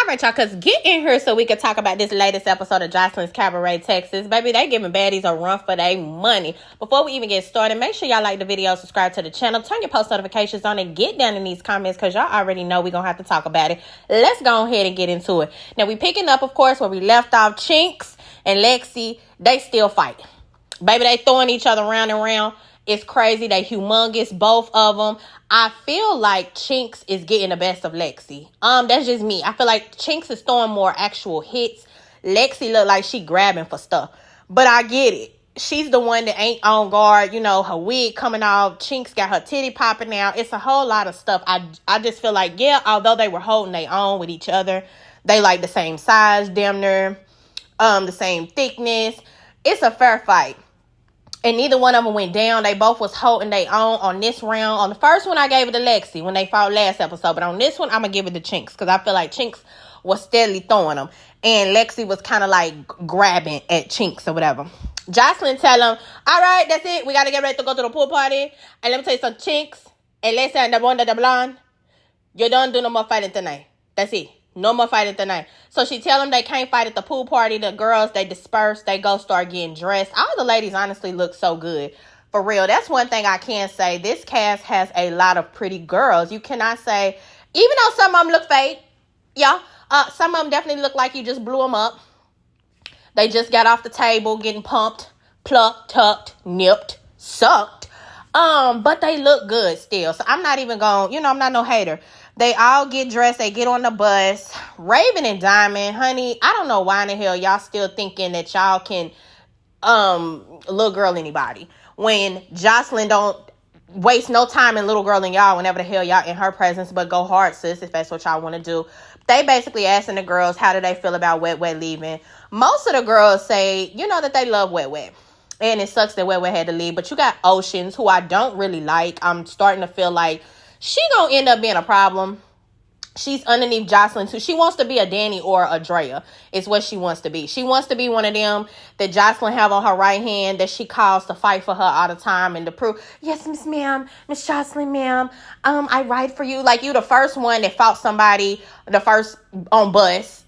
right, y'all, because get in here so we can talk about this latest episode of Joseline'S Cabaret, Texas. Baby, they giving baddies a run for their money. Before we even get started, make sure y'all like the video, subscribe to the channel, turn your post notifications on, and get down in these comments because y'all already know we're going to have to talk about it. Let's go ahead and get into it. Now, we picking up, of course, where we left off. Chinx and Lexi, they still fight. Baby, they throwing each other round and round. It's crazy. They humongous, both of them. I feel like Chinx is getting the best of Lexi. That's just me. I feel like Chinx is throwing more actual hits. Lexi look like she grabbing for stuff. But I get it. She's the one that ain't on guard. You know, her wig coming off. Chinx got her titty popping out. It's a whole lot of stuff. I just feel like, yeah, although they were holding their own with each other, they like the same size, damn near, the same thickness. It's a fair fight. And neither one of them went down. They both was holding their own on this round. On the first one, I gave it to Lexi when they fought last episode. But on this one, I'm going to give it to Chinx. Because I feel like Chinx was steadily throwing them. And Lexi was kind of like grabbing at Chinx or whatever. Joseline tell him, all right, that's it. We got to get ready to go to the pool party. And let me tell you something, Chinx and Lexi and the one that the blonde, you don't do no more fighting tonight. That's it. No more fighting tonight. So she tell them they can't fight at the pool party. The girls, they disperse. They go start getting dressed. All the ladies honestly look so good. For real. That's one thing I can say. This cast has a lot of pretty girls. You cannot say, even though some of them look fake. Yeah. Some of them definitely look like you just blew them up. They just got off the table getting pumped, plucked, tucked, nipped, sucked. But they look good still. So I'm not even going, I'm not no hater. They all get dressed. They get on the bus. Raven and Diamond, honey, I don't know why in the hell y'all still thinking that y'all can little girl anybody. When Joseline don't waste no time in little girl and y'all whenever the hell y'all in her presence, but go hard, sis, if that's what y'all want to do. They basically asking the girls, how do they feel about Wet Wet leaving? Most of the girls say, that they love Wet Wet. And it sucks that Wet Wet had to leave. But you got Oceans, who I don't really like. I'm starting to feel like she gonna end up being a problem. She's underneath Joseline too. She wants to be a Danny or a Draya. It's what she wants to be. She wants to be one of them that Joseline have on her right hand that she calls to fight for her all the time and to prove, yes, Miss Ma'am, Miss Joseline, ma'am, I ride for you. Like you the first one that fought somebody, the first on bus,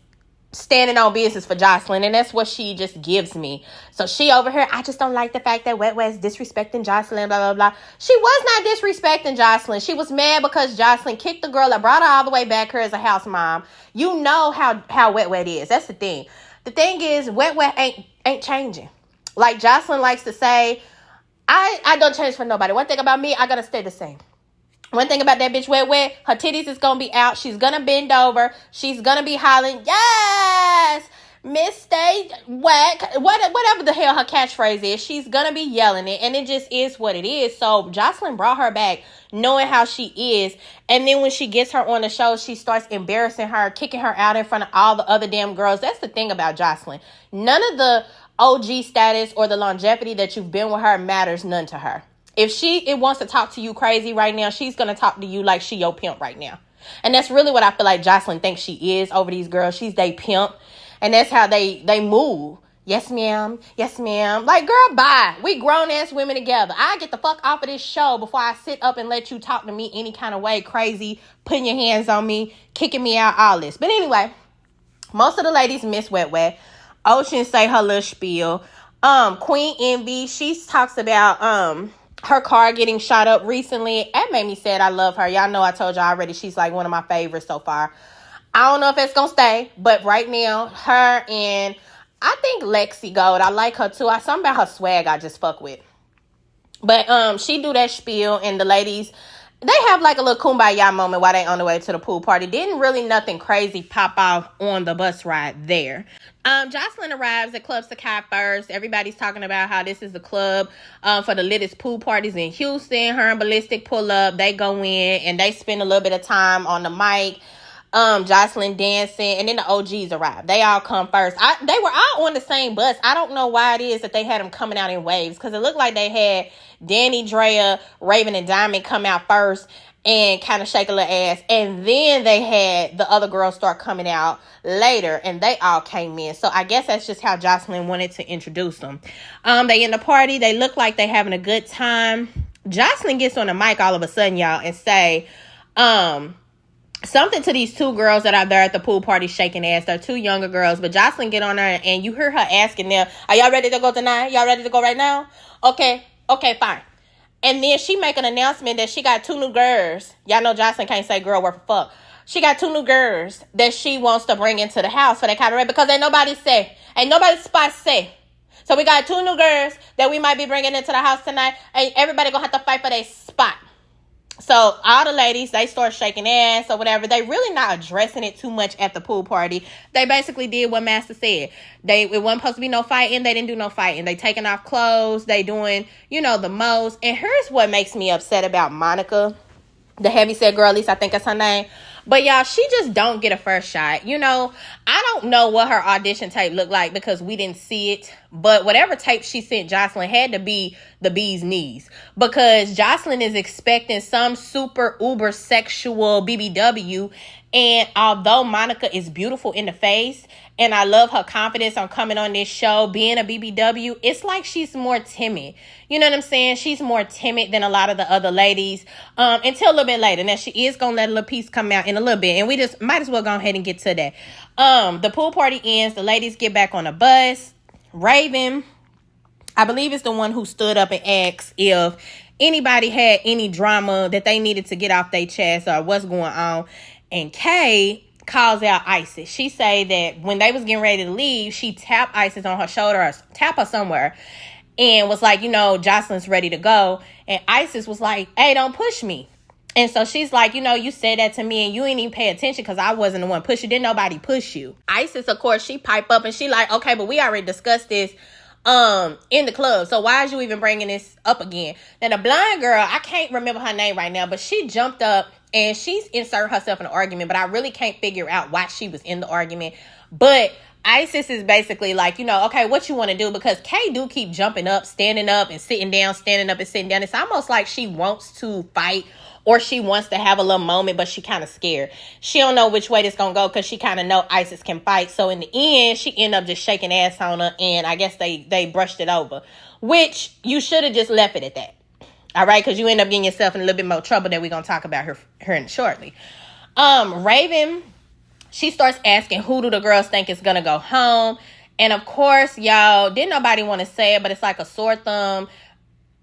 standing on business for Joseline, and that's what she just gives me. So she over here, I just don't like the fact that Wet Wet's disrespecting Joseline, blah, blah, blah. She was not disrespecting Joseline. She was mad because Joseline kicked the girl that brought her all the way back here as a house mom. You know how Wet Wet is. That's the thing. The thing is, Wet Wet ain't changing. Like Joseline likes to say, I don't change for nobody. One thing about me, I gotta stay the same. One thing about that bitch Wet Wet, her titties is going to be out. She's going to bend over. She's going to be hollering, yes, Miss Stay Whack. Whatever the hell her catchphrase is, she's going to be yelling it. And it just is what it is. So Joseline brought her back knowing how she is. And then when she gets her on the show, she starts embarrassing her, kicking her out in front of all the other damn girls. That's the thing about Joseline. None of the OG status or the longevity that you've been with her matters none to her. If she wants to talk to you crazy right now, she's going to talk to you like she your pimp right now. And that's really what I feel like Joseline thinks she is over these girls. She's they pimp. And that's how they move. Yes, ma'am. Yes, ma'am. Like, girl, bye. We grown-ass women together. I get the fuck off of this show before I sit up and let you talk to me any kind of way. Crazy. Putting your hands on me. Kicking me out. All this. But anyway, most of the ladies miss Wet Wet. Ocean say her little spiel. Queen Envy, she talks about her car getting shot up recently. That made me sad. I love her. Y'all know I told y'all already she's like one of my favorites so far. I don't know if it's gonna stay, but right now, her and I think Lexi Gold, I like her too. Something about her swag I just fuck with. But she do that spiel and the ladies, they have like a little kumbaya moment while they on the way to the pool party. Didn't really nothing crazy pop off on the bus ride there. Joseline arrives at Club Sakai first. Everybody's talking about how this is the club for the littest pool parties in Houston. Her and Ballistic pull up. They go in and they spend a little bit of time on the mic. Joseline dancing, and then the OGs arrive. They all come first. They were all on the same bus. I don't know why it is that they had them coming out in waves, because it looked like they had Danny, Draya, Raven, and Diamond come out first and kind of shake a little ass, and then they had the other girls start coming out later, and they all came in. So I guess that's just how Joseline wanted to introduce them. They in the party. They look like they having a good time. Joseline gets on the mic all of a sudden, y'all, and say, something to these two girls that are there at the pool party shaking ass. They're two younger girls, but Joseline get on there and you hear her asking them, are y'all ready to go tonight? Y'all ready to go right now? Okay, fine. And then she make an announcement that she got two new girls. Y'all know Joseline can't say girl worth a fuck. She got two new girls that she wants to bring into the house for that cabaret because ain't nobody's spot safe. So we got two new girls that we might be bringing into the house tonight, and everybody gonna have to fight for their spot. So all the ladies, they start shaking ass or whatever. They really not addressing it too much at the pool party. They basically did what Master said. It wasn't supposed to be no fighting. They didn't do no fighting. They taking off clothes. They doing, the most. And here's what makes me upset about Monica, the heavyset girl, at least I think that's her name. But y'all, she just don't get a first shot. I don't know what her audition tape looked like because we didn't see it. But whatever tape she sent Joseline had to be the bee's knees. Because Joseline is expecting some super uber sexual BBW. And although Monica is beautiful in the face, and I love her confidence on coming on this show, being a BBW, it's like she's more timid. You know what I'm saying? She's more timid than a lot of the other ladies until a little bit later. Now, she is going to let a little piece come out in a little bit, and we just might as well go ahead and get to that. The pool party ends. The ladies get back on the bus. Raven, I believe, is the one who stood up and asked if anybody had any drama that they needed to get off their chest or what's going on. And Kay calls out Isis. She say that when they was getting ready to leave, she tapped Isis on her shoulder or tap her somewhere and was like, Joseline's ready to go. And Isis was like, hey, don't push me. And so she's like, you said that to me and you ain't even pay attention because I wasn't the one push you. Didn't nobody push you. Isis, of course, she pipe up and she like, okay, but we already discussed this in the club. So why is you even bringing this up again? Now, the blind girl, I can't remember her name right now, but she jumped up and she's inserted herself in an argument, but I really can't figure out why she was in the argument. But Isis is basically like, okay, what you want to do? Because Kay do keep jumping up, standing up and sitting down, standing up and sitting down. It's almost like she wants to fight or she wants to have a little moment, but she kind of scared. She don't know which way this going to go because she kind of know Isis can fight. So in the end, she end up just shaking ass on her, and I guess they brushed it over, which you should have just left it at that. All right, because you end up getting yourself in a little bit more trouble that we're going to talk about her shortly. Raven, she starts asking who do the girls think is going to go home. And of course, y'all, didn't nobody want to say it, but it's like a sore thumb.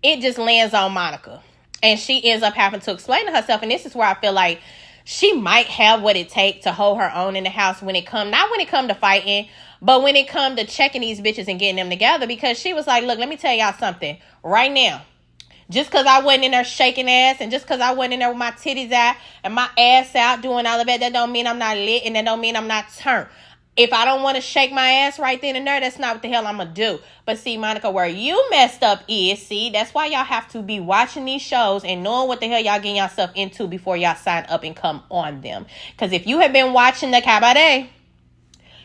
It just lands on Monica. And she ends up having to explain to herself. And this is where I feel like she might have what it takes to hold her own in the house not when it come to fighting, but when it come to checking these bitches and getting them together. Because she was like, look, let me tell y'all something right now. Just because I wasn't in there shaking ass and just because I wasn't in there with my titties out and my ass out doing all of that don't mean I'm not lit and that don't mean I'm not turned. If I don't want to shake my ass right then and there, that's not what the hell I'm going to do. But see, Monica, where you messed up is, that's why y'all have to be watching these shows and knowing what the hell y'all getting yourself into before y'all sign up and come on them. Because if you have been watching the Cabaret,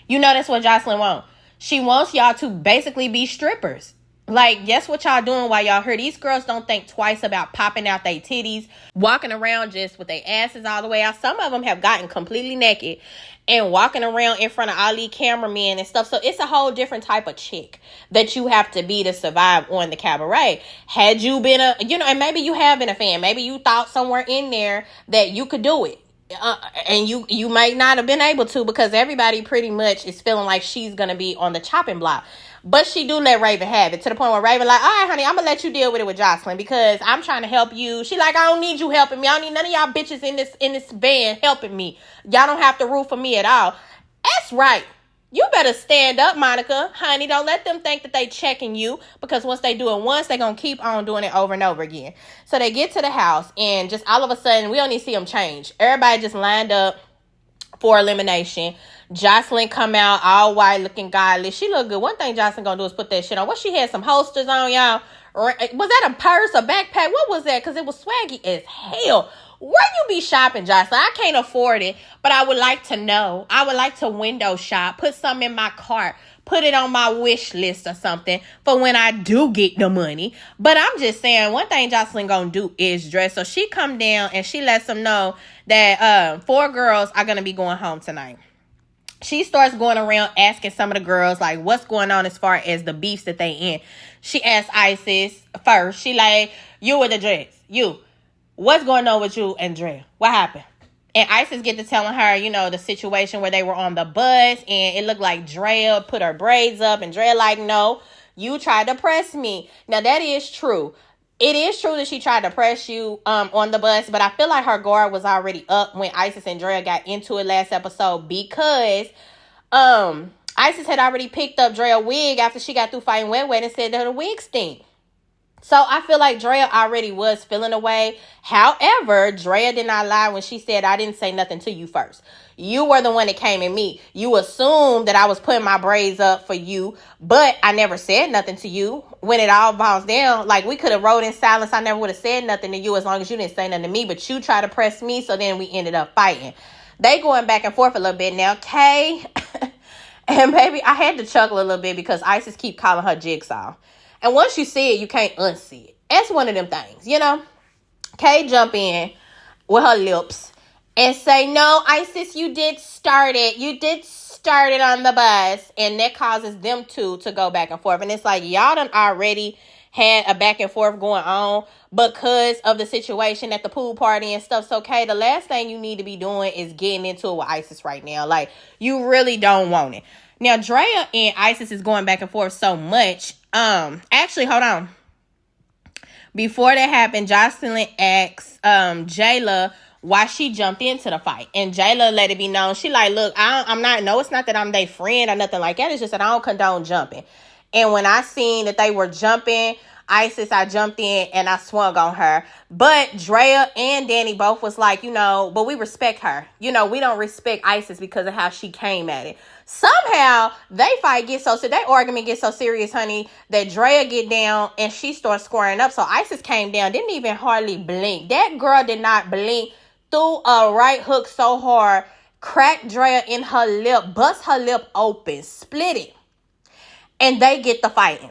that's what Joseline wants. She wants y'all to basically be strippers. Like, guess what y'all doing while y'all here? These girls don't think twice about popping out their titties, walking around just with their asses all the way out. Some of them have gotten completely naked and walking around in front of all these cameramen and stuff. So it's a whole different type of chick that you have to be to survive on the Cabaret. Had you been and maybe you have been a fan. Maybe you thought somewhere in there that you could do it. And you might not have been able to because everybody pretty much is feeling like she's going to be on the chopping block. But she do let Raven have it to the point where Raven like, all right, honey, I'm going to let you deal with it with Joseline because I'm trying to help you. She like, I don't need you helping me. I don't need none of y'all bitches in this van helping me. Y'all don't have to root for me at all. That's right. You better stand up, Monica. Honey, don't let them think that they checking you because once they do it once, they're going to keep on doing it over and over again. So they get to the house and just all of a sudden, we don't even see them change. Everybody just lined up for elimination. Joseline come out all white looking godly. She look good. One thing Joseline gonna do is put that shit on. What she had some holsters on, y'all. Was that a purse, a backpack? What was that? Because it was swaggy as hell. Where you be shopping, Joseline? I can't afford it, but I would like to know. I would like to window shop, put something in my cart, put it on my wish list or something for when I do get the money. But I'm just saying, one thing Joseline gonna do is dress. So she come down and she lets them know that 4 girls are gonna be going home tonight. She starts going around asking some of the girls, like, what's going on as far as the beefs that they in. She asked Isis first. She like, you with the dress. You. What's going on with you and Draya? What happened? And Isis get to telling her, you know, the situation where they were on the bus and it looked like Draya put her braids up and Draya like, no, you tried to press me. Now, that is true. It is true that she tried to press you on the bus, but I feel like her guard was already up when Isis and Draya got into it last episode because Isis had already picked up Draya's wig after she got through fighting Wet and said that her wig stink. So I feel like Draya already was feeling away. However, Draya did not lie when she said, I didn't say nothing to you first. You were the one that came at me. You assumed that I was putting my braids up for you, but I never said nothing to you. When it all boils down, like we could have rode in silence. I never would have said nothing to you as long as you didn't say nothing to me, but you tried to press me, so then we ended up fighting. They going back and forth a little bit now. Kay and baby, I had to chuckle a little bit because Isis keep calling her Jigsaw. And once you see it, you can't unsee it. That's one of them things, you know? Kay jump in with her lips and say, no, Isis, you did start it. You did start it on the bus. And that causes them two to go back and forth. And it's like, y'all done already had a back and forth going on because of the situation at the pool party and stuff. So, Kay, the last thing you need to be doing is getting into it with Isis right now. Like, you really don't want it. Now, Draya and Isis is going back and forth so much. Actually, hold on. Before that happened, Joseline asked Jayla why she jumped into the fight. And Jayla let it be known. She like, look, it's not that I'm their friend or nothing like that. It's just that I don't condone jumping. And when I seen that they were jumping, Isis, I jumped in and I swung on her. But Draya and Danny both was like, you know, but we respect her. You know, we don't respect Isis because of how she came at it. Somehow, their argument gets so serious, honey, that Draya get down and she starts squaring up. So Isis came down, didn't even hardly blink. That girl did not blink, threw a right hook so hard, cracked Draya in her lip, bust her lip open, split it. And they get the fighting.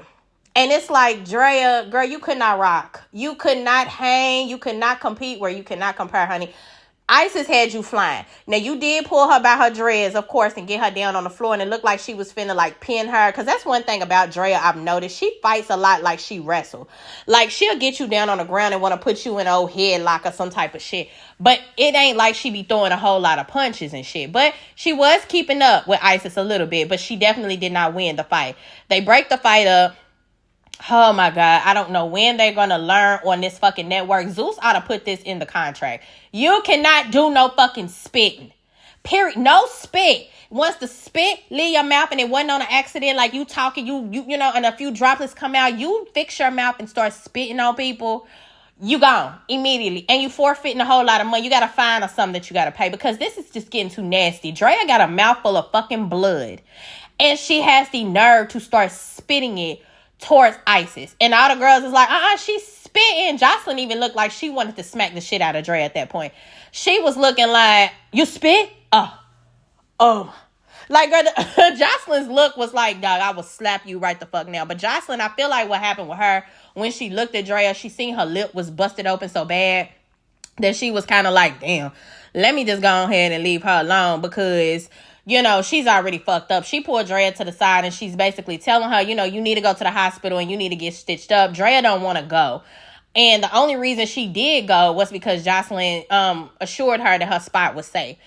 And it's like, Draya, girl, you could not rock. You could not hang. You could not compete where you cannot compare, honey. Isis had you flying. Now, you did pull her by her dreads, of course, and get her down on the floor. And it looked like she was finna, like, pin her. Because that's one thing about Draya I've noticed. She fights a lot like she wrestle. Like, she'll get you down on the ground and want to put you in an old headlock or some type of shit. But it ain't like she be throwing a whole lot of punches and shit. But she was keeping up with Isis a little bit. But she definitely did not win the fight. They break the fight up. Oh my God, I don't know when they're going to learn on this fucking network. Zeus ought to put this in the contract. You cannot do no fucking spitting. Period. No spit. Once the spit leave your mouth and it wasn't on an accident, like you talking, you know, and a few droplets come out, you fix your mouth and start spitting on people, you gone immediately. And you forfeiting a whole lot of money. You got a fine or something that you got to pay because this is just getting too nasty. Draya got a mouthful of fucking blood. And she has the nerve to start spitting it towards Isis. And all the girls is like, she's spitting. Joseline even looked like she wanted to smack the shit out of Draya at that point. She was looking like, you spit? Oh. Like, girl, Joseline's look was like, dog, I will slap you right the fuck now. But Joseline, I feel like what happened with her, when she looked at Draya, she seen her lip was busted open so bad that she was kind of like, damn, let me just go ahead and leave her alone because, you know, she's already fucked up. She pulled Draya to the side and she's basically telling her, you know, you need to go to the hospital and you need to get stitched up. Draya don't want to go. And the only reason she did go was because Joseline assured her that her spot was safe.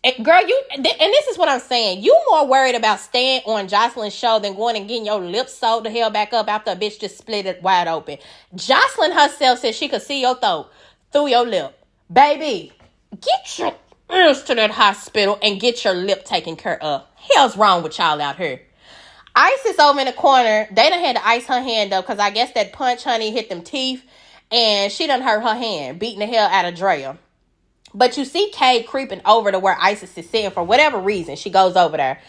And girl, and this is what I'm saying. You more worried about staying on Joseline's show than going and getting your lips sewed the hell back up after a bitch just split it wide open. Joseline herself said she could see your throat through your lip. Baby, get your ears to that hospital and get your lip taken care of. Hell's wrong with y'all out here? Isis over in the corner. They done had to ice her hand up because I guess that punch, honey, hit them teeth. And she done hurt her hand, beating the hell out of Draya. But you see Kay creeping over to where Isis is sitting for whatever reason. She goes over there.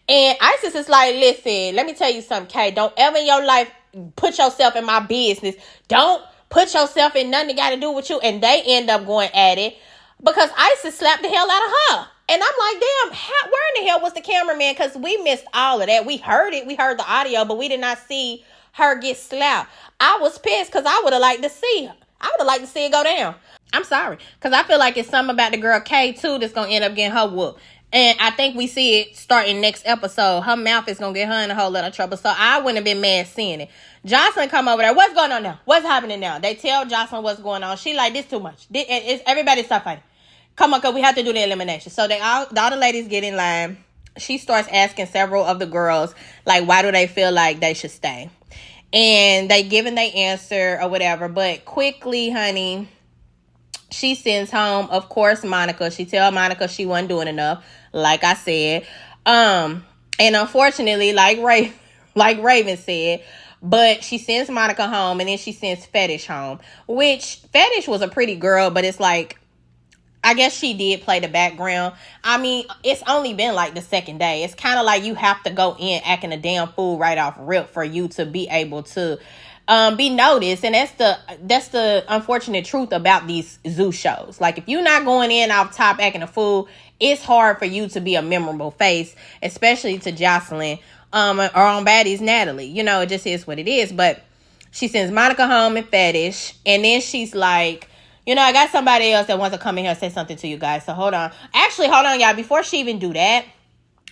And Isis is like, listen, let me tell you something, Kay. Don't ever in your life put yourself in my business. Don't put yourself in nothing that got to do with you. And they end up going at it because Isis slapped the hell out of her. And I'm like, damn, where in the hell was the cameraman? Because we missed all of that. We heard it. We heard the audio, but we did not see her get slapped. I was pissed because I would have liked to see her. I would have liked to see it go down. I'm sorry. Because I feel like it's something about the girl Kay, too, that's going to end up getting her whooped. And I think we see it starting next episode. Her mouth is going to get her in a whole lot of trouble. So I wouldn't have been mad seeing it. Joseline come over there. What's going on now? What's happening now? They tell Joseline what's going on. She like, this too much. Everybody stop fighting. Come on, cause we have to do the elimination. So all the ladies get in line. She starts asking several of the girls, like, why do they feel like they should stay? And they giving their answer or whatever. But quickly, honey, she sends home, of course, Monica. She tell Monica she wasn't doing enough, like I said. And unfortunately, like Raven said, but she sends Monica home, and then she sends Fetish home. Which, Fetish was a pretty girl, but it's like, I guess she did play the background. I mean, it's only been like the second day. It's kind of like you have to go in acting a damn fool right off rip for you to be able to be noticed. And that's the unfortunate truth about these Zeus shows. Like, if you're not going in off top acting a fool, it's hard for you to be a memorable face, especially to Joseline or on Baddies Natalie. You know, it just is what it is. But she sends Monica home and Fetish, and then she's like, you know, I got somebody else that wants to come in here and say something to you guys. So hold on. Actually, hold on, y'all. Before she even do that,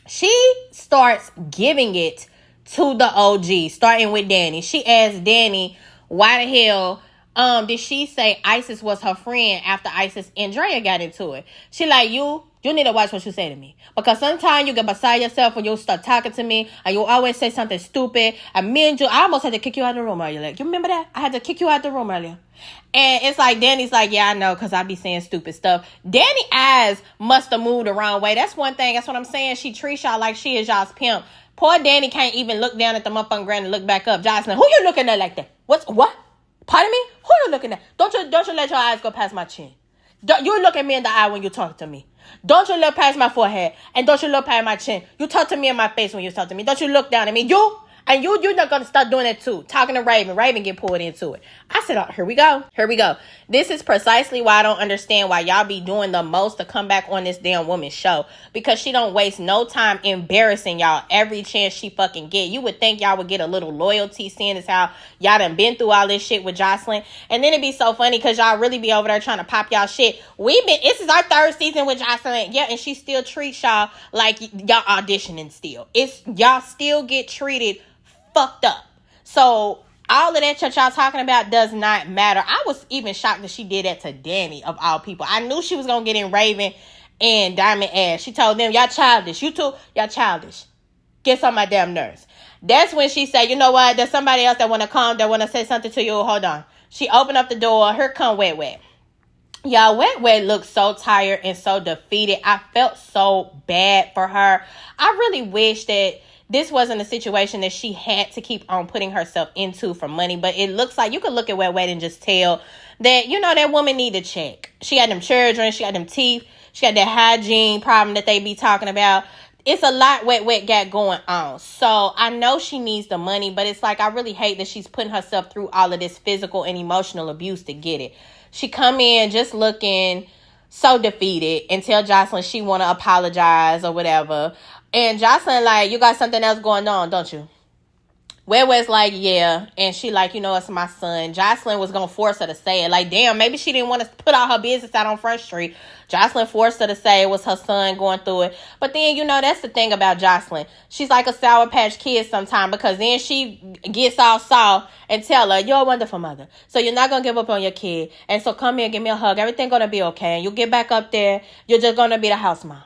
she starts giving it to the OG, starting with Danny. She asked Danny, why the hell did she say Isis was her friend after Isis and Draya got into it? She like, you need to watch what you say to me. Because sometimes you get beside yourself when you start talking to me and you always say something stupid. And me and you, I almost had to kick you out of the room earlier. Like, you remember that? I had to kick you out of the room earlier. And it's like, Danny's like, yeah, I know, because I be saying stupid stuff. Danny eyes must have moved the wrong way. That's one thing. That's what I'm saying. She treats y'all like she is y'all's pimp. Poor Danny can't even look down at the motherfucking ground and look back up. Joseline, who you looking at like that? What? Pardon me? Who you looking at? Don't you let your eyes go past my chin. You look at me in the eye when you talk to me. Don't you look past my forehead. And don't you look past my chin. You talk to me in my face when you talk to me. Don't you look down at me. You're not going to start doing it too. Talking to Raven. Raven get pulled into it. I said, oh, here we go. This is precisely why I don't understand why y'all be doing the most to come back on this damn woman's show. Because she don't waste no time embarrassing y'all every chance she fucking get. You would think y'all would get a little loyalty, seeing as how y'all done been through all this shit with Joseline. And then it'd be so funny because y'all really be over there trying to pop y'all shit. This is our third season with Joseline. Yeah, and she still treats y'all like y'all auditioning still. Y'all still get treated fucked up. So all of that y'all talking about does not matter. I was even shocked that she did that to Danny, of all people. I knew she was gonna get in Raven and Diamond ass. She told them, y'all childish. You two, y'all childish. Get on my damn nerves. That's when she said, you know what? There's somebody else that want to come, that want to say something to you. Hold on. She opened up the door. Here come Wet Wet. Y'all, Wet looked so tired and so defeated. I felt so bad for her. I really wish that this wasn't a situation that she had to keep on putting herself into for money. But it looks like you could look at Wet and just tell that, you know, that woman need a check. She got them children. She got them teeth. She got that hygiene problem that they be talking about. It's a lot Wet got going on. So I know she needs the money, but it's like, I really hate that she's putting herself through all of this physical and emotional abuse to get it. She come in just looking so defeated and tell Joseline she want to apologize or whatever. And Joseline like, you got something else going on, don't you? Wet's like, yeah. And she like, you know, it's my son. Joseline was going to force her to say it. Like, damn, maybe she didn't want to put all her business out on Front Street. Joseline forced her to say it was her son going through it. But then, you know, that's the thing about Joseline. She's like a Sour Patch Kid sometimes, because then she gets all soft and tell her, you're a wonderful mother. So you're not going to give up on your kid. And so come here, give me a hug. Everything's going to be okay. And you'll get back up there. You're just going to be the house mom.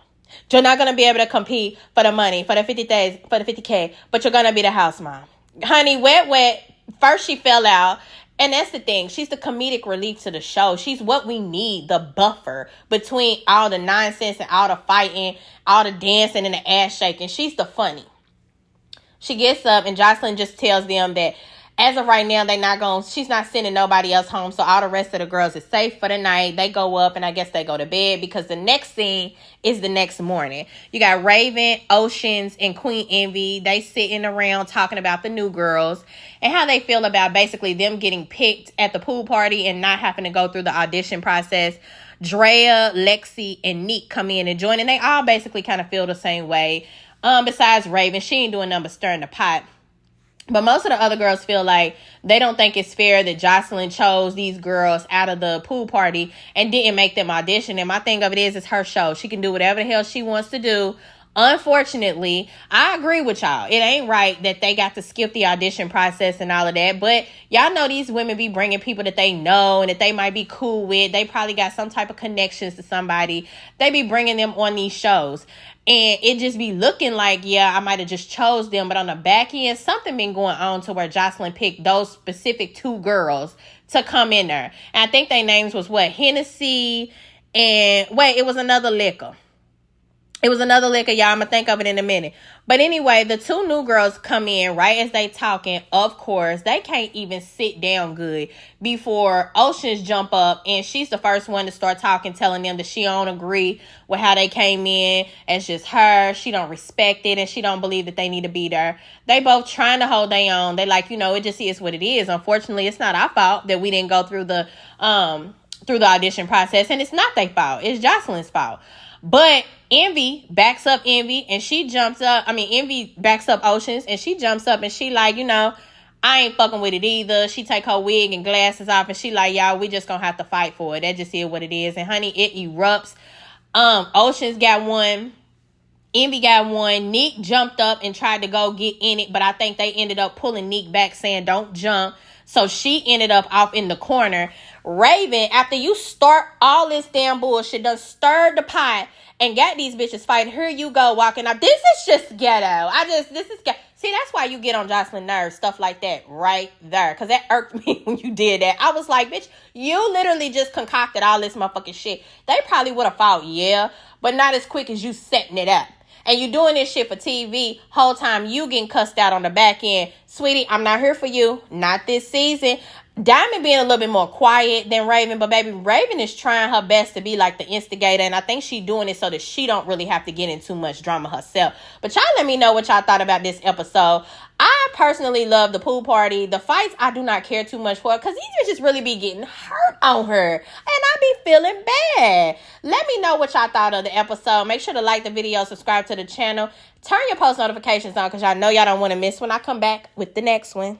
You're not going to be able to compete for the money, for the 50 days, for the 50K, but you're going to be the house mom. Honey, Wet, first she fell out. And that's the thing. She's the comedic relief to the show. She's what we need, the buffer between all the nonsense and all the fighting, all the dancing and the ass shaking. She's the funny. She gets up and Joseline just tells them that as of right now, she's not sending nobody else home. So all the rest of the girls is safe for the night. They go up and I guess they go to bed, because the next scene is the next morning. You got Raven, Oceans, and Queen Envy. They sitting around talking about the new girls and how they feel about basically them getting picked at the pool party and not having to go through the audition process. Draya, Lexi, and Neek come in and join, and they all basically kind of feel the same way. Besides Raven, she ain't doing nothing but stirring the pot. But most of the other girls feel like they don't think it's fair that Joseline chose these girls out of the pool party and didn't make them audition. And my thing of it is, it's her show. She can do whatever the hell she wants to do Unfortunately, I agree with y'all. It ain't right that they got to skip the audition process and all of that. But y'all know these women be bringing people that they know and that they might be cool with. They probably got some type of connections to somebody. They be bringing them on these shows. And it just be looking like, yeah, I might have just chose them. But on the back end, something been going on to where Joseline picked those specific 2 girls to come in there. And I think their names was what? Hennessy and... Wait, it was another liquor. It was another liquor, y'all. I'm going to think of it in a minute. But anyway, the 2 new girls come in right as they talking. Of course, they can't even sit down good before Oceans jump up. And she's the first one to start talking, telling them that she don't agree with how they came in. It's just her. She don't respect it. And she don't believe that they need to be there. They both trying to hold their own. They like, it just is what it is. Unfortunately, it's not our fault that we didn't go through the audition process. And it's not their fault. It's Joseline's fault. But Envy backs up Envy and she jumps up. Envy backs up Oceans and she jumps up and she like, I ain't fucking with it either. She take her wig and glasses off and she like, y'all, we just gonna have to fight for it. That just is what it is. And honey, it erupts. Oceans got one. Envy got one. Nick jumped up and tried to go get in it, but I think they ended up pulling Nick back saying, don't jump. So she ended up off in the corner. Raven, after you start all this damn bullshit, done stirred the pot and got these bitches fighting. Here you go walking up. This is just ghetto. This is ghetto. See, that's why you get on Joseline's nerves, stuff like that right there. Because that irked me when you did that. I was like, bitch, you literally just concocted all this motherfucking shit. They probably would have fought, yeah, but not as quick as you setting it up. And you doing this shit for TV, whole time you getting cussed out on the back end. Sweetie, I'm not here for you. Not this season. Diamond being a little bit more quiet than Raven, but baby, Raven is trying her best to be like the instigator, and I think she doing it so that she don't really have to get in too much drama herself. But y'all let me know what y'all thought about this episode. I personally love the pool party. The fights, I do not care too much for, because these bitches really be getting hurt on her, and I be feeling bad. Let me know what y'all thought of the episode. Make sure to like the video, subscribe to the channel, turn your post notifications on, because y'all know y'all don't want to miss when I come back with the next one.